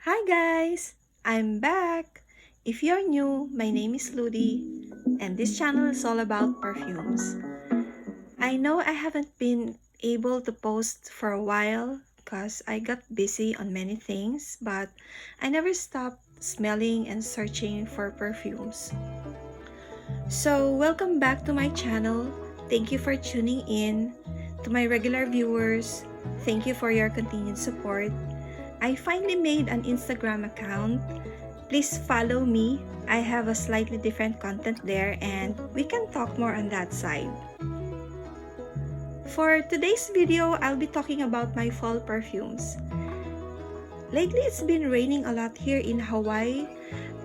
Hi guys! I'm back! If you're new, my name is Ludi, and this channel is all about perfumes. I know I haven't been able to post for a while because I got busy on many things, but I never stopped smelling and searching for perfumes. So, welcome back to my channel. Thank you for tuning in. To my regular viewers, thank you for your continued support. I finally made an Instagram account. Please follow me. I have a slightly different content there and we can talk more on that side. For today's video, I'll be talking about my fall perfumes. Lately, it's been raining a lot here in Hawaii.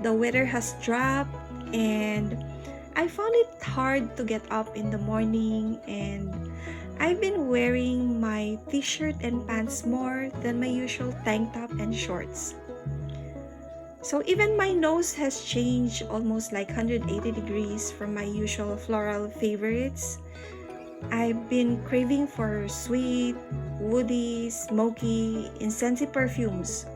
The weather has dropped and I found it hard to get up in the morning, and I've been wearing my t-shirt and pants more than my usual tank top and shorts. So even my nose has changed almost like 180 degrees from my usual floral favorites. I've been craving for sweet, woody, smoky, incensey perfumes.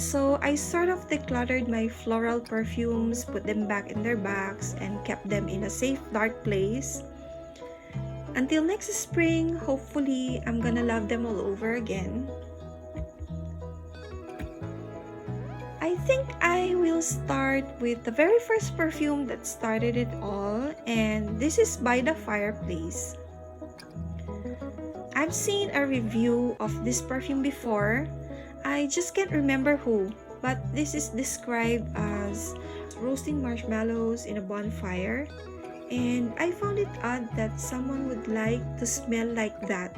So I sort of decluttered my floral perfumes, put them back in their bags, and kept them in a safe, dark place. Until next spring, hopefully, I'm gonna love them all over again. I think I will start with the very first perfume that started it all, and this is by the Fireplace. I've seen a review of this perfume before. I just can't remember who, but this is described as roasting marshmallows in a bonfire, and I found it odd that someone would like to smell like that.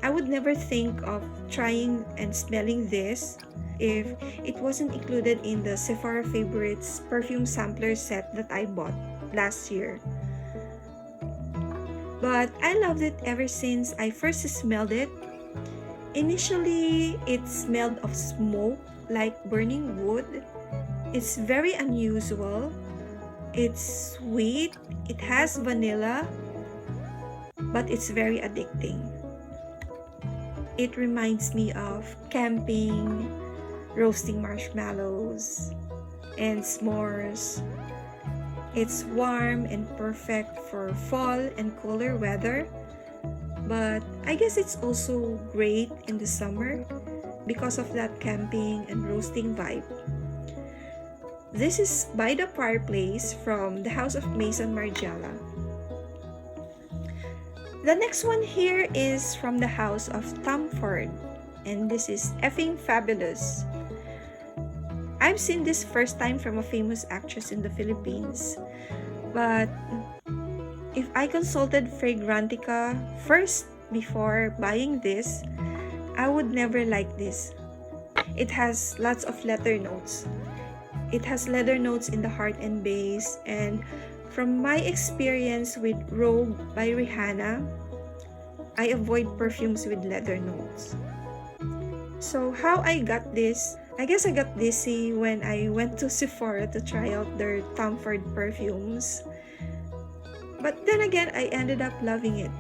I would never think of trying and smelling this if it wasn't included in the Sephora Favorites perfume sampler set that I bought last year. But I loved it ever since I first smelled it. Initially, it smelled of smoke, like burning wood. It's very unusual. It's sweet, it has vanilla, but it's very addicting. It reminds me of camping, roasting marshmallows, and s'mores. It's warm and perfect for fall and cooler weather. But I guess it's also great in the summer because of that camping and roasting vibe. This is by the Fireplace from the house of Maison Margiela. The next one here is from the house of Tom Ford, and this is Effing Fabulous. I've seen this first time from a famous actress in the Philippines, but if I consulted Fragrantica first before buying this, I would never like this. It has lots of leather notes. It has leather notes in the heart and base, and from my experience with Rogue by Rihanna, I avoid perfumes with leather notes. So how I got this? I guess I got dizzy when I went to Sephora to try out their Tom Ford perfumes. But then again, I ended up loving it.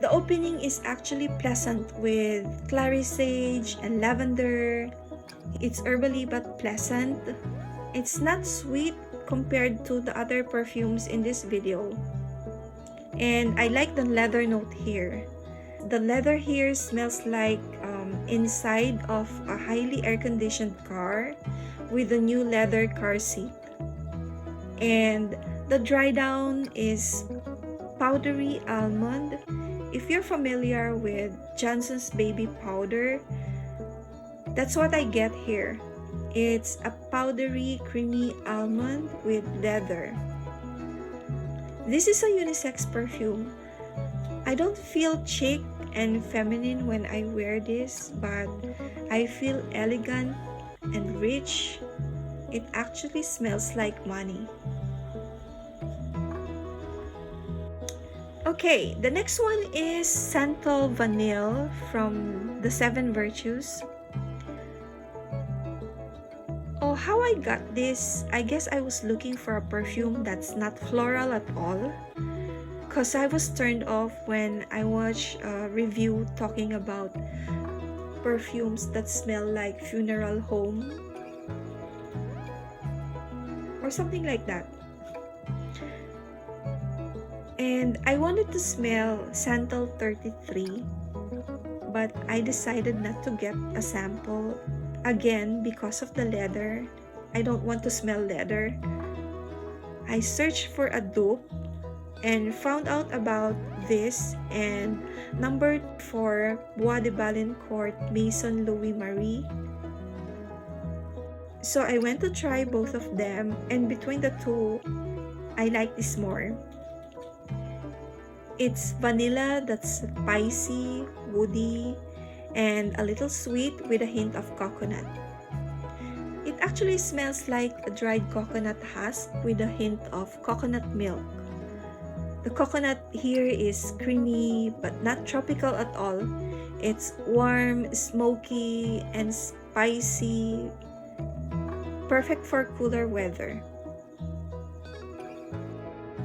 The opening is actually pleasant with clary sage and lavender. It's herbally but pleasant. It's not sweet compared to the other perfumes in this video. And I like the leather note here. The leather here smells like inside of a highly air-conditioned car with a new leather car seat. And the dry down is powdery almond. If you're familiar with Johnson's baby powder, that's what I get here. It's a powdery creamy almond with leather. This is a unisex perfume. I don't feel chic and feminine when I wear this, but I feel elegant and rich. It actually smells like money. Okay, the next one is Santal Vanille from the 7 Virtues. Oh, how I got this? I guess I was looking for a perfume that's not floral at all, because I was turned off when I watched a review talking about perfumes that smell like funeral home or something like that. And I wanted to smell Santal 33, but I decided not to get a sample again because of the leather. I don't want to smell leather. I searched for a dupe and found out about this and number 4 Bois de Balincourt Maison Louis-Marie. So I went to try both of them, and between the two, I like this more. It's vanilla that's spicy, woody, and a little sweet with a hint of coconut. It actually smells like a dried coconut husk with a hint of coconut milk. The coconut here is creamy but not tropical at all. It's warm, smoky, and spicy, perfect for cooler weather.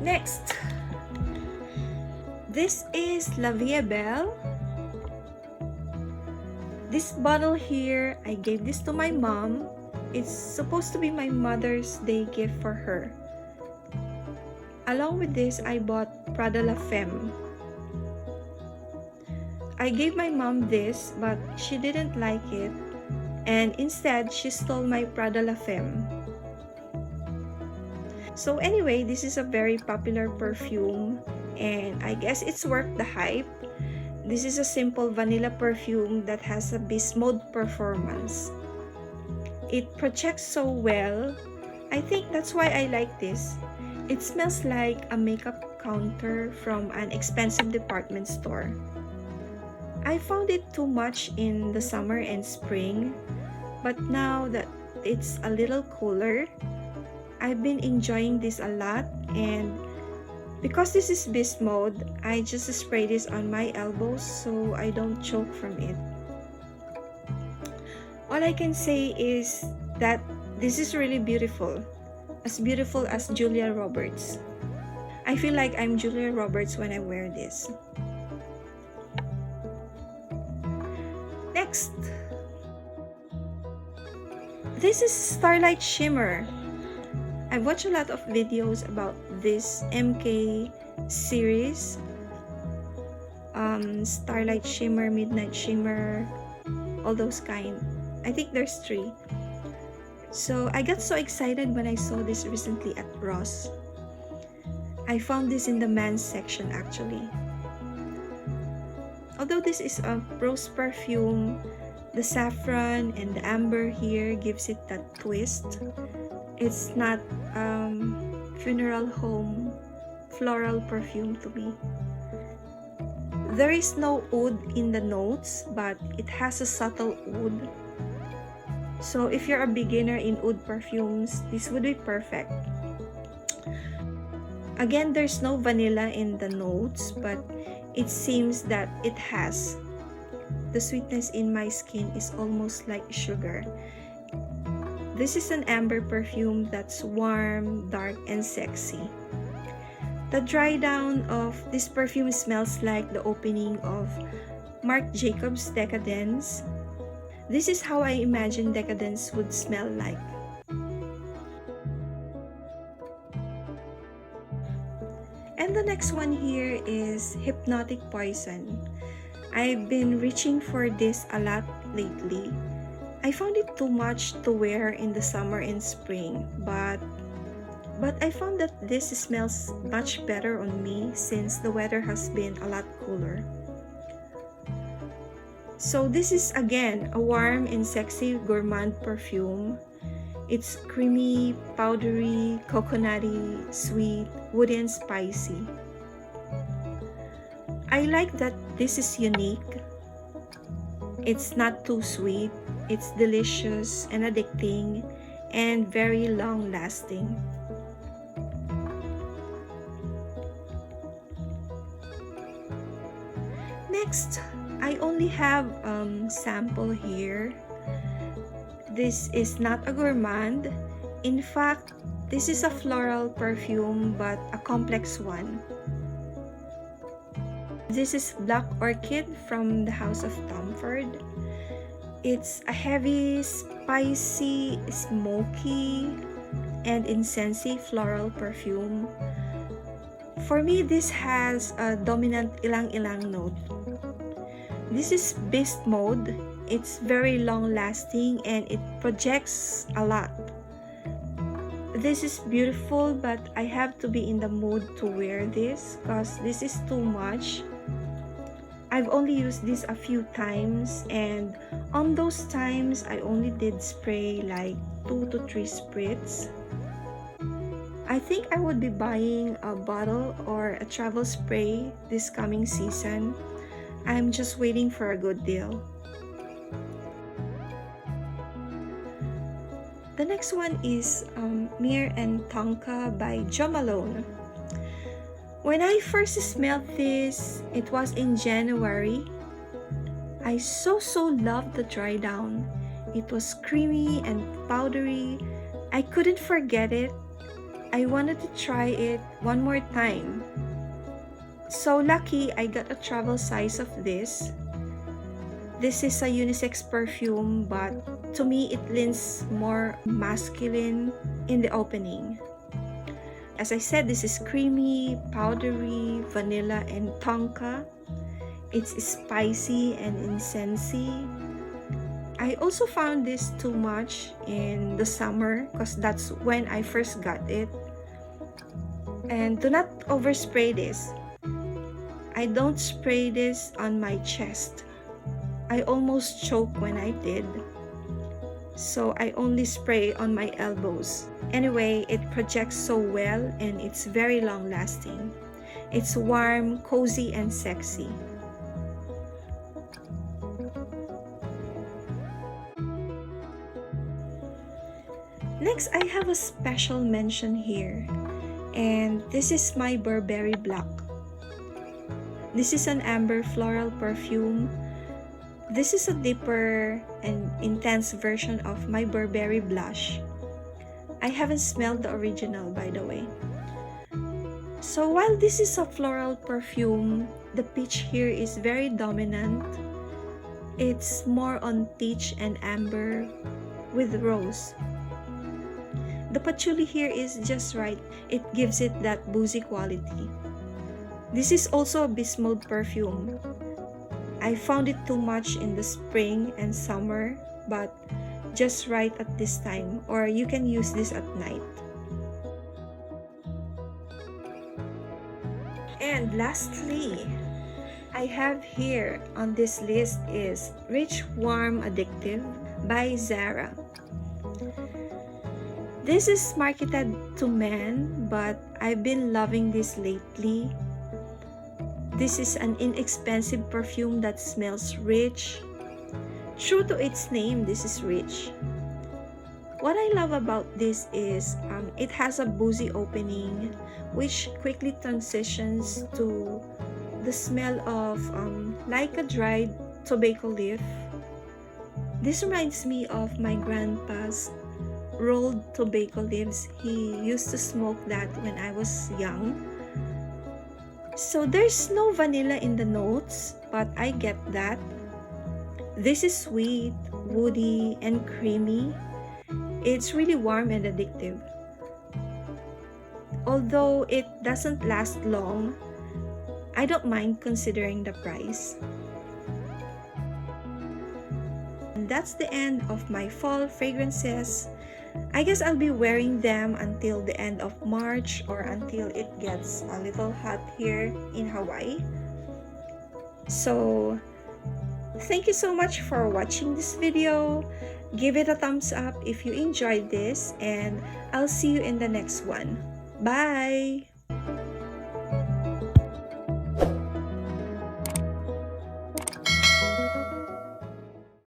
Next, this is La Vie Est Belle. This bottle here, I gave this to my mom. It's supposed to be my Mother's Day gift for her. Along with this, I bought Prada La Femme. I gave my mom this, but she didn't like it, and instead, she stole my Prada La Femme. So anyway, this is a very popular perfume, and I guess it's worth the hype. This is a simple vanilla perfume that has a beast mode performance. It projects so well. I think that's why I like this. It smells like a makeup counter from an expensive department store. I found it too much in the summer and spring, but now that it's a little cooler, I've been enjoying this a lot, and because this is beast mode, I just spray this on my elbows so I don't choke from it. All I can say is that this is really beautiful as Julia Roberts. I feel like I'm Julia Roberts when I wear this. Next, this is Starlight Shimmer. I watch a lot of videos about this MK series, Starlight Shimmer, Midnight Shimmer, all those kind. I think there's 3. So I got so excited when I saw this recently at Ross. I found this in the men's section actually. Although this is a rose perfume, the saffron and the amber here gives it that twist. It's not funeral home floral perfume to me. There is no oud in the notes, but it has a subtle oud. So if you're a beginner in oud perfumes, this would be perfect. Again, there's no vanilla in the notes, but it seems that it has. The sweetness in my skin is almost like sugar. This is an amber perfume that's warm, dark, and sexy. The dry down of this perfume smells like the opening of Marc Jacobs Decadence. This is how I imagine Decadence would smell like. And the next one here is Hypnotic Poison. I've been reaching for this a lot lately. I found it too much to wear in the summer and spring, but I found that this smells much better on me since the weather has been a lot cooler. So this is again a warm and sexy gourmand perfume. It's creamy, powdery, coconutty, sweet, woody, and spicy. I like that this is unique. It's not too sweet. It's delicious and addicting and very long lasting. Next, I only have sample here. This is not a gourmand. In fact, this is a floral perfume but a complex one. This is Black Orchid from the House of Tomford. It's a heavy, spicy, smoky, and incensey floral perfume. For me, this has a dominant ilang-ilang note. This is beast mode. It's very long-lasting and it projects a lot. This is beautiful, but I have to be in the mood to wear this because this is too much. I've only used this a few times, and on those times I only did spray like 2 to 3 spritz. I think I would be buying a bottle or a travel spray this coming season. I'm just waiting for a good deal. The next one is Myrrh and Tonka by Malone. When I first smelled this, it was in January. I so loved the dry down. It was creamy and powdery. I couldn't forget it. I wanted to try it one more time. So lucky I got a travel size of this. This is a unisex perfume, but to me it leans more masculine in the opening. As I said, this is creamy, powdery, vanilla, and tonka. It's spicy and incensey. I also found this too much in the summer because that's when I first got it. And do not overspray this. I don't spray this on my chest. I almost choked when I did. So I only spray on my elbows. Anyway, it projects so well and it's very long lasting. It's warm, cozy, and sexy. Next, I have a special mention here, and this is my Burberry Black. This is an amber floral perfume. This is a deeper and intense version of my Burberry blush. I haven't smelled the original, by the way. So while this is a floral perfume, the peach here is very dominant. It's more on peach and amber with rose. The patchouli here is just right. It gives it that boozy quality. This is also a beast mode perfume. I found it too much in the spring and summer, but just right at this time, or you can use this at night. And lastly, I have here on this list is Rich Warm Addictive by Zara. This is marketed to men, but I've been loving this lately. This is an inexpensive perfume that smells rich. True to its name, this is rich. What I love about this is it has a boozy opening, which quickly transitions to the smell of like a dried tobacco leaf. This reminds me of my grandpa's rolled tobacco leaves. He used to smoke that when I was young. So there's no vanilla in the notes, but I get that. This is sweet, woody, and creamy. It's really warm and addictive. Although it doesn't last long, I don't mind considering the price. And that's the end of my fall fragrances. I guess I'll be wearing them until the end of March or until it gets a little hot here in Hawaii. So, thank you so much for watching this video. Give it a thumbs up if you enjoyed this, and I'll see you in the next one. Bye!